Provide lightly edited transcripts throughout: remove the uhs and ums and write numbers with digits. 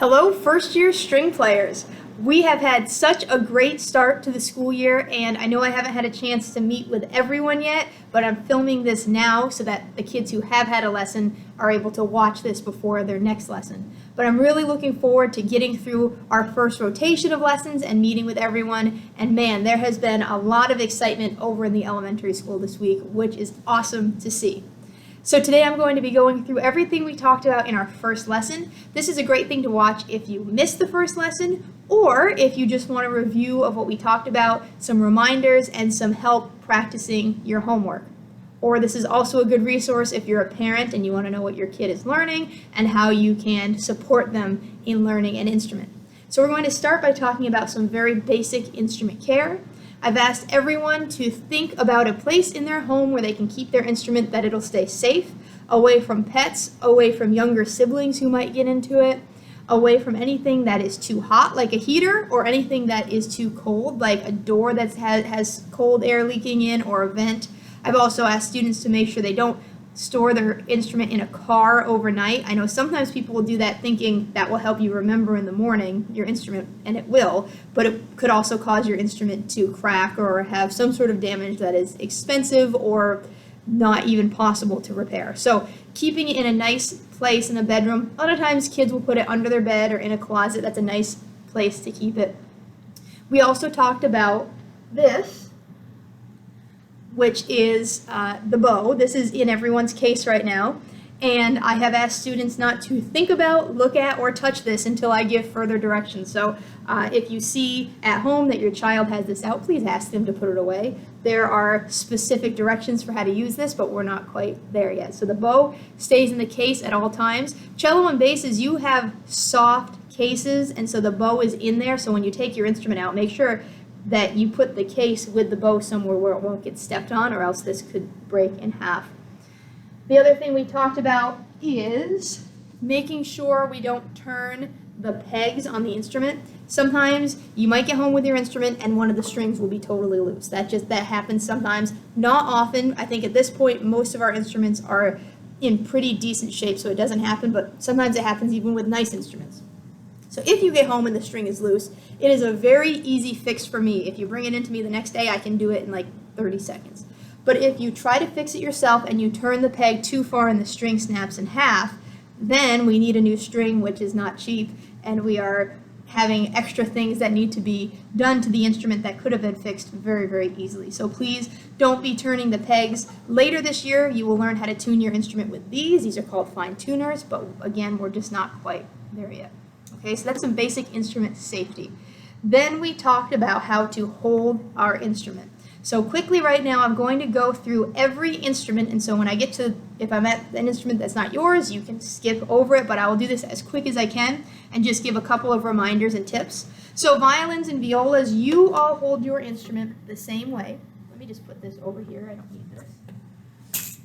Hello, first-year string players. We have had such a great start to the school year, and I know I haven't had a chance to meet with everyone yet, but I'm filming this now so that the kids who have had a lesson are able to watch this before their next lesson. But I'm really looking forward to getting through our first rotation of lessons and meeting with everyone, and man, there has been a lot of excitement over in the elementary school this week, which is awesome to see. So today I'm going to be going through everything we talked about in our first lesson. This is a great thing to watch if you missed the first lesson or if you just want a review of what we talked about, some reminders, and some help practicing your homework. Or this is also a good resource if you're a parent and you want to know what your kid is learning and how you can support them in learning an instrument. So we're going to start by talking about some very basic instrument care. I've asked everyone to think about a place in their home where they can keep their instrument that it'll stay safe, away from pets, away from younger siblings who might get into it, away from anything that is too hot like a heater or anything that is too cold like a door that has cold air leaking in or a vent. I've also asked students to make sure they don't store their instrument in a car overnight. I know sometimes people will do that thinking that will help you remember in the morning your instrument, and it will, but it could also cause your instrument to crack or have some sort of damage that is expensive or not even possible to repair. So keeping it in a nice place in the bedroom, a lot of times kids will put it under their bed or in a closet. That's a nice place to keep it. We also talked about this, which is the bow. This is in everyone's case right now, and I have asked students not to think about, look at, or touch this until I give further directions. So if you see at home that your child has this out, please ask them to put it away. There are specific directions for how to use this, but we're not quite there yet. So the bow stays in the case at all times. Cello and basses, you have soft cases, and so the bow is in there, so when you take your instrument out, make sure that you put the case with the bow somewhere where it won't get stepped on, or else this could break in half. The other thing we talked about is making sure we don't turn the pegs on the instrument. Sometimes you might get home with your instrument and one of the strings will be totally loose. That happens sometimes. Not often. I think at this point most of our instruments are in pretty decent shape, so it doesn't happen, but sometimes it happens even with nice instruments. So if you get home and the string is loose, it is a very easy fix for me. If you bring it into me the next day, I can do it in like 30 seconds. But if you try to fix it yourself and you turn the peg too far and the string snaps in half, then we need a new string, which is not cheap, and we are having extra things that need to be done to the instrument that could have been fixed very, very easily. So please don't be turning the pegs. Later this year, you will learn how to tune your instrument with these. These are called fine tuners, but again, we're just not quite there yet. Okay, so that's some basic instrument safety. Then we talked about how to hold our instrument. So quickly right now, I'm going to go through every instrument, and so when I get to, if I'm at an instrument that's not yours, you can skip over it, but I will do this as quick as I can and just give a couple of reminders and tips. So violins and violas, you all hold your instrument the same way. Let me just put this over here, I don't need this.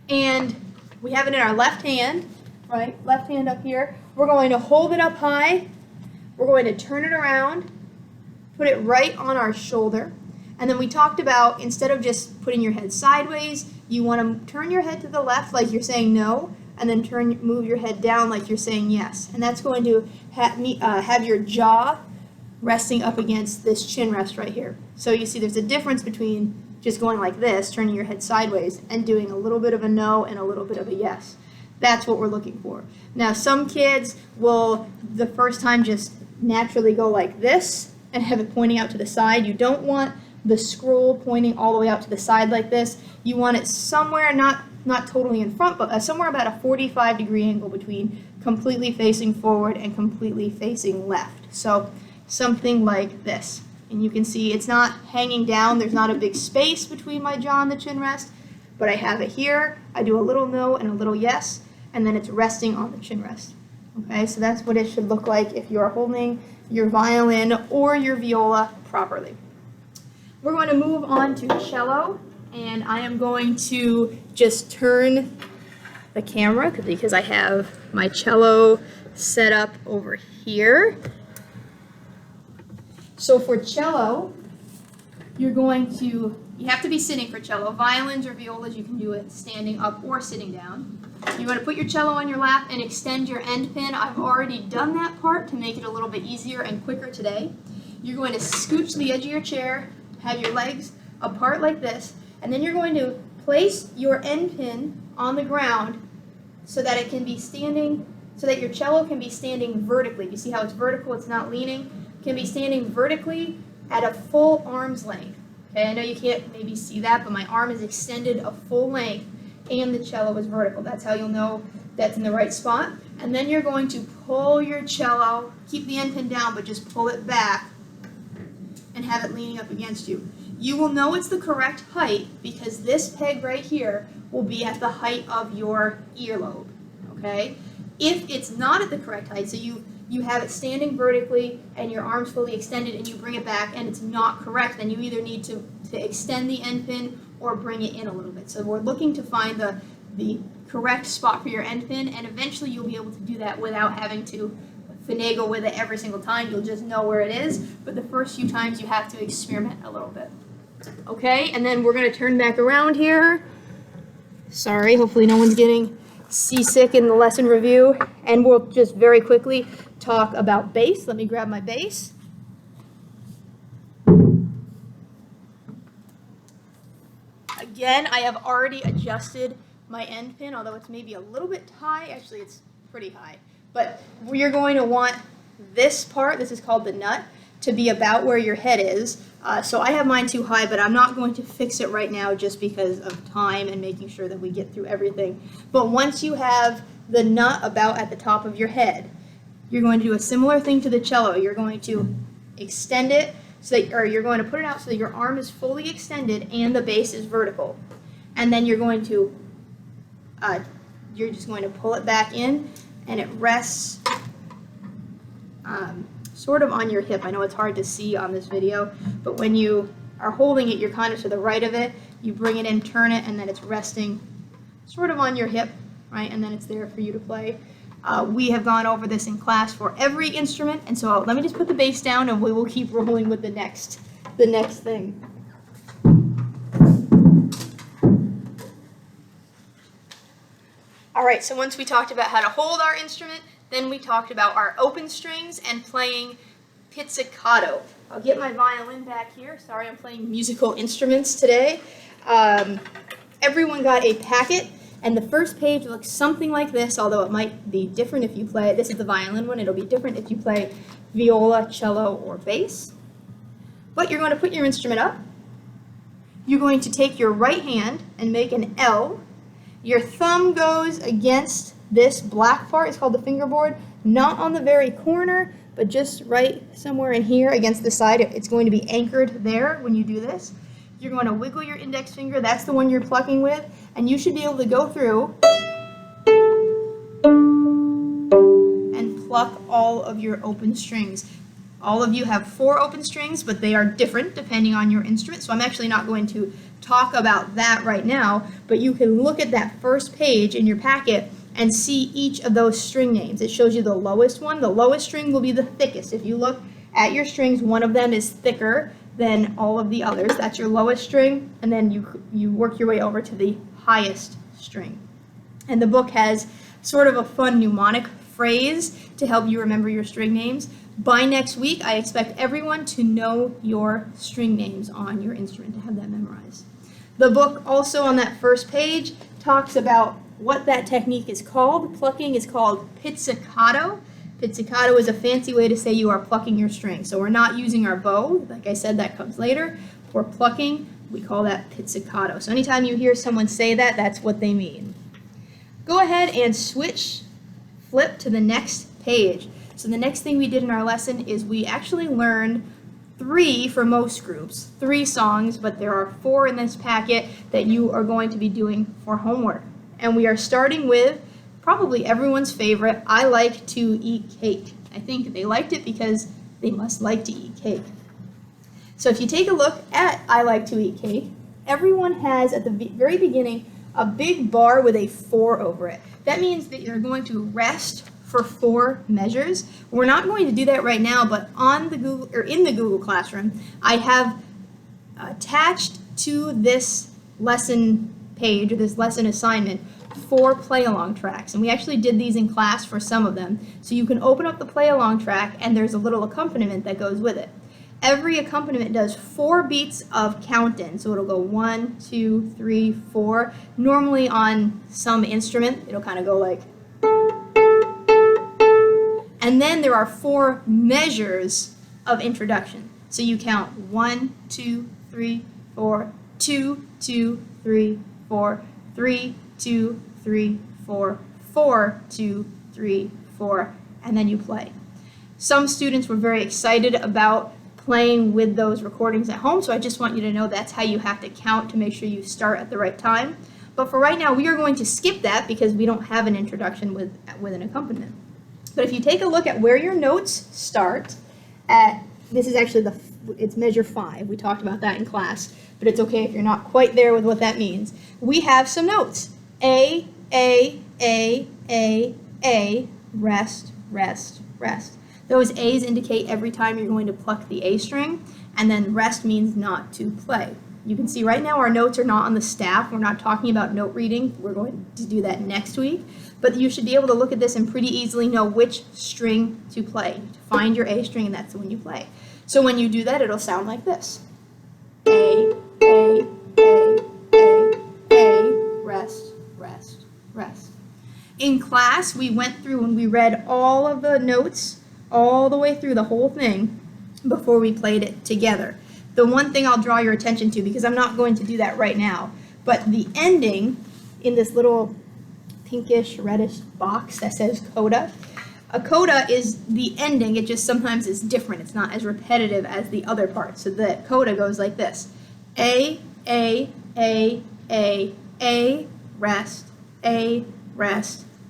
And we have it in our left hand, right? Left hand up here. We're going to hold it up high. We're going to turn it around, put it right on our shoulder. And then we talked about, instead of just putting your head sideways, you want to turn your head to the left like you're saying no, and then move your head down like you're saying yes. And that's going to have your jaw resting up against this chin rest right here. So you see there's a difference between just going like this, turning your head sideways, and doing a little bit of a no and a little bit of a yes. That's what we're looking for. Now, some kids will, the first time, just naturally go like this and have it pointing out to the side. You don't want the scroll pointing all the way out to the side like this. You want it somewhere, not totally in front, but somewhere about a 45-degree angle between completely facing forward and completely facing left. So something like this. And you can see it's not hanging down. There's not a big space between my jaw and the chin rest, but I have it here. I do a little no and a little yes, and then it's resting on the chin rest. Okay, so that's what it should look like if you're holding your violin or your viola properly. We're going to move on to cello, and I am going to just turn the camera because I have my cello set up over here. So for cello, you're going to You have to be sitting for cello. Violins or violas, you can do it standing up or sitting down. You're going to put your cello on your lap and extend your end pin. I've already done that part to make it a little bit easier and quicker today. You're going to scooch to the edge of your chair, have your legs apart like this, and then you're going to place your end pin on the ground so that it can be standing, so that your cello can be standing vertically. You see how it's vertical, it's not leaning? It can be standing vertically at a full arm's length. Okay, I know you can't maybe see that, but my arm is extended a full length and the cello is vertical. That's how you'll know that's in the right spot. And then you're going to pull your cello, keep the end pin down, but just pull it back and have it leaning up against you. You will know it's the correct height because this peg right here will be at the height of your earlobe, okay? If it's not at the correct height, so you have it standing vertically and your arms fully extended and you bring it back and it's not correct, then you either need to extend the end pin or bring it in a little bit. So we're looking to find the correct spot for your end pin, and eventually you'll be able to do that without having to finagle with it every single time. You'll just know where it is, but the first few times you have to experiment a little bit. Okay, and then we're going to turn back around here. Sorry, hopefully no one's getting seasick in the lesson review, and we'll just very quickly talk about bass. Let me grab my bass. Again, I have already adjusted my end pin, although it's maybe a little bit high. Actually, it's pretty high. But you're going to want this part, this is called the nut, to be about where your head is. So I have mine too high, but I'm not going to fix it right now just because of time and making sure that we get through everything. But once you have the nut about at the top of your head, you're going to do a similar thing to the cello. You're going to extend it, so that, or you're going to put it out so that your arm is fully extended and the bass is vertical. And then you're going to, you're just going to pull it back in, and it rests sort of on your hip. I know it's hard to see on this video, but when you are holding it, you're kind of to the right of it. You bring it in, turn it, and then it's resting sort of on your hip, right? And then it's there for you to play. We have gone over this in class for every instrument, and so let me just put the bass down and we will keep rolling with the next thing. All right, so once we talked about how to hold our instrument, then we talked about our open strings and playing pizzicato. I'll get my violin back here. Sorry, I'm playing musical instruments today. Everyone got a packet. And the first page looks something like this, although it might be different if you play, this is the violin one, it'll be different if you play viola, cello, or bass. But you're going to put your instrument up. You're going to take your right hand and make an L. Your thumb goes against this black part, it's called the fingerboard, not on the very corner, but just right somewhere in here against the side. It's going to be anchored there when you do this. You're going to wiggle your index finger, that's the one you're plucking with, and you should be able to go through and pluck all of your open strings. All of you have 4 open strings, but they are different depending on your instrument, so I'm actually not going to talk about that right now, but you can look at that first page in your packet and see each of those string names. It shows you the lowest one. The lowest string will be the thickest. If you look at your strings, one of them is thicker than all of the others. That's your lowest string, and then you work your way over to the highest string. And the book has sort of a fun mnemonic phrase to help you remember your string names. By next week, I expect everyone to know your string names on your instrument, to have that memorized. The book also on that first page talks about what that technique is called. Plucking is called pizzicato. Pizzicato is a fancy way to say you are plucking your string. So we're not using our bow. Like I said, that comes later. For plucking, we call that pizzicato. So anytime you hear someone say that, that's what they mean. Go ahead and flip to the next page. So the next thing we did in our lesson is we actually learned 3 for most groups, 3 songs, but there are 4 in this packet that you are going to be doing for homework. And we are starting with probably everyone's favorite, I Like to Eat Cake. I think they liked it because they must like to eat cake. So if you take a look at I Like to Eat Cake, everyone has at the very beginning a big bar with a 4 over it. That means that you're going to rest for 4 measures. We're not going to do that right now, but on the Google, or in the Google Classroom, I have attached to this lesson page or this lesson assignment 4 play-along tracks, and we actually did these in class for some of them. So you can open up the play-along track and there's a little accompaniment that goes with it. Every accompaniment does 4 beats of count-in, so it'll go 1, 2, 3, 4. Normally on some instrument, it'll kind of go like, and then there are 4 measures of introduction. So you count 1, 2, 3, 4, 2, 2, 3, 4, 3, 2, 3, 4, 4, 2, 3, 4, and then you play. Some students were very excited about playing with those recordings at home, so I just want you to know that's how you have to count to make sure you start at the right time. But for right now, we are going to skip that because we don't have an introduction with an accompaniment. But if you take a look at where your notes start at, this is actually it's measure 5. We talked about that in class, but it's okay if you're not quite there with what that means. We have some notes. A, rest, rest, rest. Those A's indicate every time you're going to pluck the A string, and then rest means not to play. You can see right now our notes are not on the staff. We're not talking about note reading. We're going to do that next week. But you should be able to look at this and pretty easily know which string to play. Find your A string, and that's the one you play. So when you do that, it'll sound like this. A, rest, rest, rest. In class, we went through and we read all of the notes all the way through the whole thing before we played it together. The one thing I'll draw your attention to, because I'm not going to do that right now, but the ending in this little pinkish reddish box that says coda, a coda is the ending. It just sometimes is different. It's not as repetitive as the other parts. So the coda goes like this. A, rest, A, rest,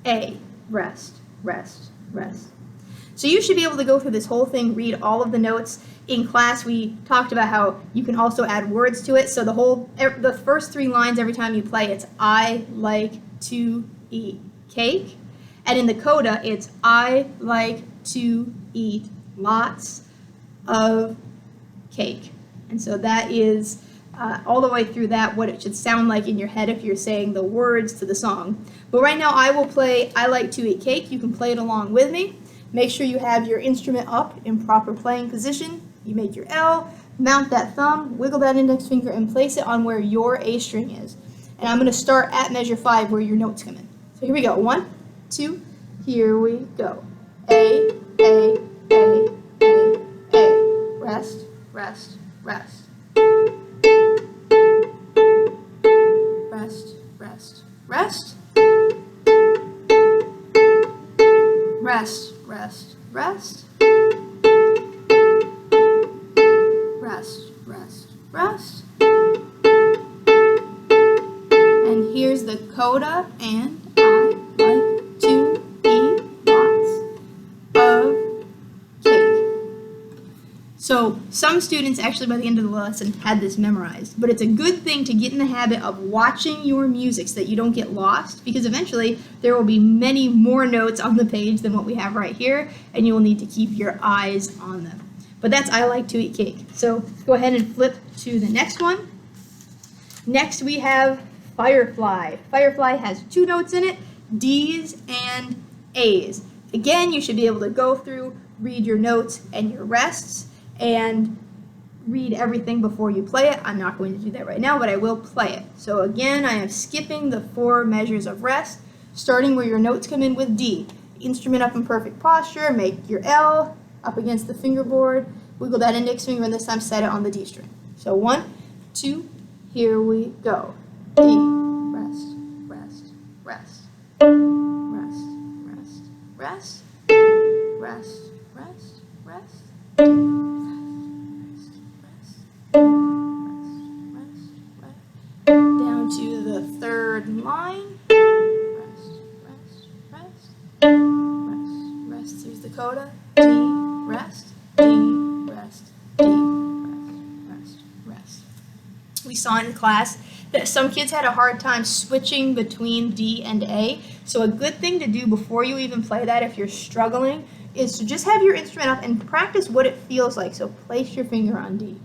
A, rest, rest, rest. So you should be able to go through this whole thing, read all of the notes. In class, we talked about how you can also add words to it. So the first 3 lines every time you play, it's I like to eat cake. And in the coda, it's I like to eat lots of cake. And so that is all the way through that what it should sound like in your head if you're saying the words to the song. But right now I will play I like to eat cake. You can play it along with me. Make sure you have your instrument up in proper playing position. You make your L, mount that thumb, wiggle that index finger, and place it on where your A string is. And I'm going to start at measure 5 where your notes come in. So here we go. 1, 2, here we go. A, rest, rest, rest. Rest, rest, rest. Rest, rest, rest. Rest, rest, rest. And here's the coda, and I like to eat lots of cake. So some students actually by the end of the lesson had this memorized, but it's a good thing to get in the habit of watching your music so that you don't get lost, because eventually there will be many more notes on the page than what we have right here, and you will need to keep your eyes on them. But that's I like to eat cake. So go ahead and flip to the next one. Next we have Firefly. Firefly has 2 notes in it, D's and A's. Again, you should be able to go through, read your notes and your rests, and read everything before you play it. I'm not going to do that right now, but I will play it. So again, I am skipping the 4 measures of rest, starting where your notes come in with D. Instrument up in perfect posture, make your L up against the fingerboard, wiggle that index finger, and this time set it on the D string. So 1, 2, here we go. D, rest, rest, rest. Rest, rest, rest. Rest, rest, rest. Rest, rest, rest, rest. Down to the 3rd line. Rest, rest, rest. Rest, rest. Here's the coda. D, rest, D, rest, D, rest, rest, rest. We saw in class that some kids had a hard time switching between D and A. So a good thing to do before you even play that, if you're struggling, is to just have your instrument up and practice what it feels like. So place your finger on D.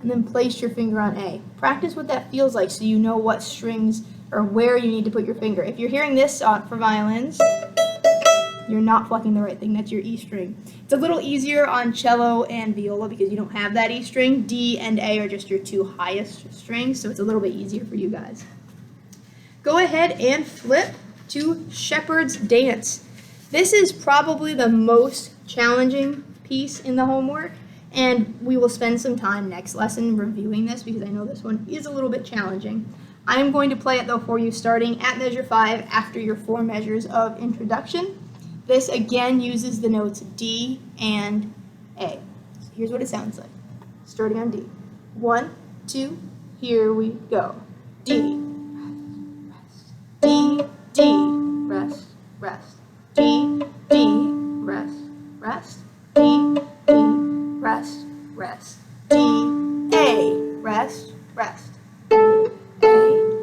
and then place your finger on A. Practice what that feels like so you know what strings or where you need to put your finger. If you're hearing this for violins, you're not plucking the right thing. That's your E string. It's a little easier on cello and viola because you don't have that E string. D and A are just your two highest strings, so it's a little bit easier for you guys. Go ahead and flip to Shepherd's Dance. This is probably the most challenging piece in the homework, and we will spend some time next lesson reviewing this because I know this one is a little bit challenging. I am going to play it though for you starting at measure 5 after your 4 measures of introduction. This again uses the notes D and A. So here's what it sounds like. Starting on D. 1, 2, here we go. D, D, D, rest, rest. D, D, rest, rest. D, D, rest, rest. D, A, rest, rest. A,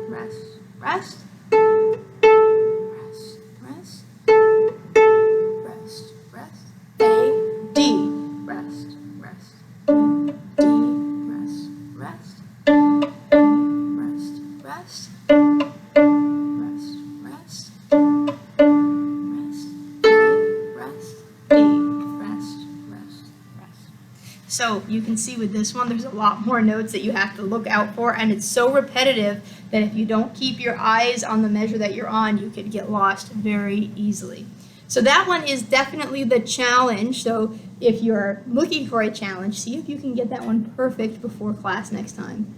rest, rest. Rest, rest. Rest, rest. A, D, rest, rest. D, rest, rest. Rest, rest. Rest, rest. So you can see with this one, there's a lot more notes that you have to look out for, and it's so repetitive that if you don't keep your eyes on the measure that you're on, you could get lost very easily. So that one is definitely the challenge. So if you're looking for a challenge, see if you can get that one perfect before class next time.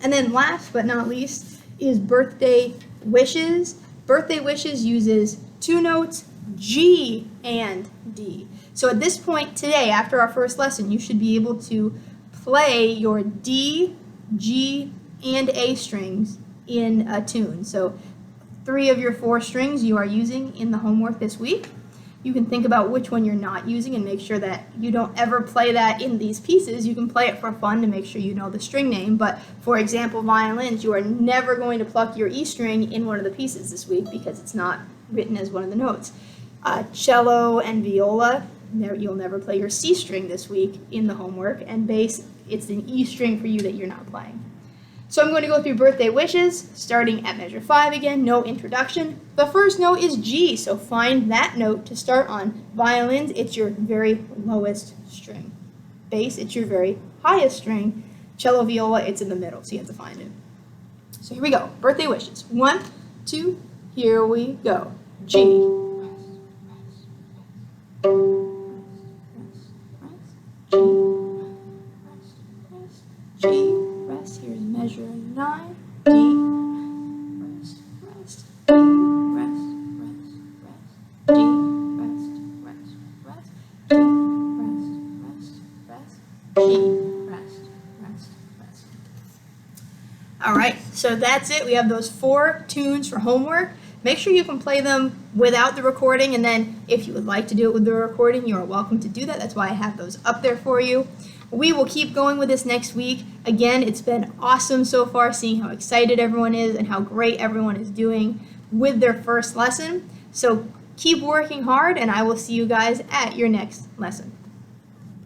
And then last but not least is Birthday Wishes. Birthday Wishes uses 2 notes, G and D. So at this point today, after our first lesson, you should be able to play your D, G, and A strings in a tune. So 3 of your 4 strings you are using in the homework this week. You can think about which one you're not using and make sure that you don't ever play that in these pieces. You can play it for fun to make sure you know the string name, but for example, violins, you are never going to pluck your E string in one of the pieces this week because it's not written as one of the notes. Cello and viola, you'll never play your C string this week in the homework, and bass, it's an E string for you that you're not playing. So I'm going to go through Birthday Wishes, starting at measure 5 again, no introduction. The first note is G, so find that note to start on. Violins, it's your very lowest string. Bass, it's your very highest string. Cello, viola, it's in the middle, so you have to find it. So here we go, Birthday Wishes. 1, 2, here we go. G. G, rest, here's measure 9, D, rest, rest, D, rest, rest, rest, D, rest, rest, rest, D, rest, rest, rest, G, rest, rest, rest. All right, so that's it. We have those 4 tunes for homework. Make sure you can play them without the recording, and then if you would like to do it with the recording, you are welcome to do that. That's why I have those up there for you. We will keep going with this next week. Again, it's been awesome so far seeing how excited everyone is and how great everyone is doing with their first lesson. So keep working hard, and I will see you guys at your next lesson.